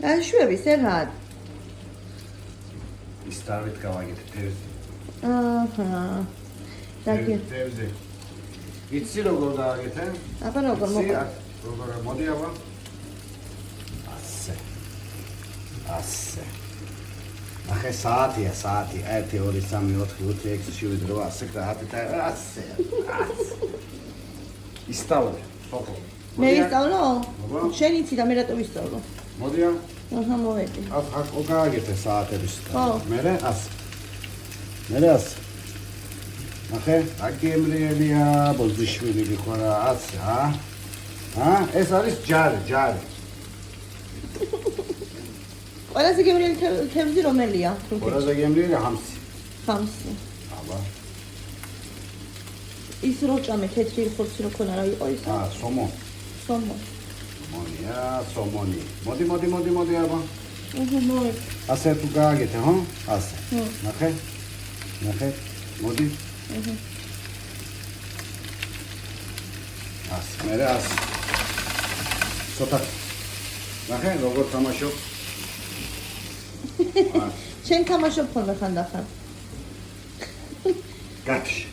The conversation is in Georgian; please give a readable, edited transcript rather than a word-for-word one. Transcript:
შვების ერად. ის დავით გავაგეთ თევზი. აჰა. დაგე. თევზი. იცი როგორ გავაგეთე? აბა როგორ მოყვა? როგორ მოდი აბა. ასე. ასე. ახე საათია, საათი. 1 2 3 4 5 6 7 8 9 10 ასე. ისწავლე, სოფო. მე ვისწავლო? შენ იცი და მე რატო ვისწავლო? მოდია. აჰა, მოვედი. აქ გავაგეთე საათების. ხო. მერე ასე. მერე ასე. ახე, აკემრიელია, ბოზიშვილი გიყო რა, ასე, ეს არის ჯარი, ჯარი. ყველაზე გემრიელი თევზი რომელია? ყველაზე გემრიელი ჰამსი. ჰამსი. აბა. ის როჭამე თეთრი ხორცი რო ქონა რა იყო ის? სომო. სომო. სომონია, სომონი. მოდი აბა. მოვედი. ასე თუ გააგეთე, ხო? ასე. ნახე. მოდი. ასე, მერე ასე. ცოტა. ნახე, როგორ თამაშობ. შენ თამაშობ ხოლმე ხანდახან. გათში.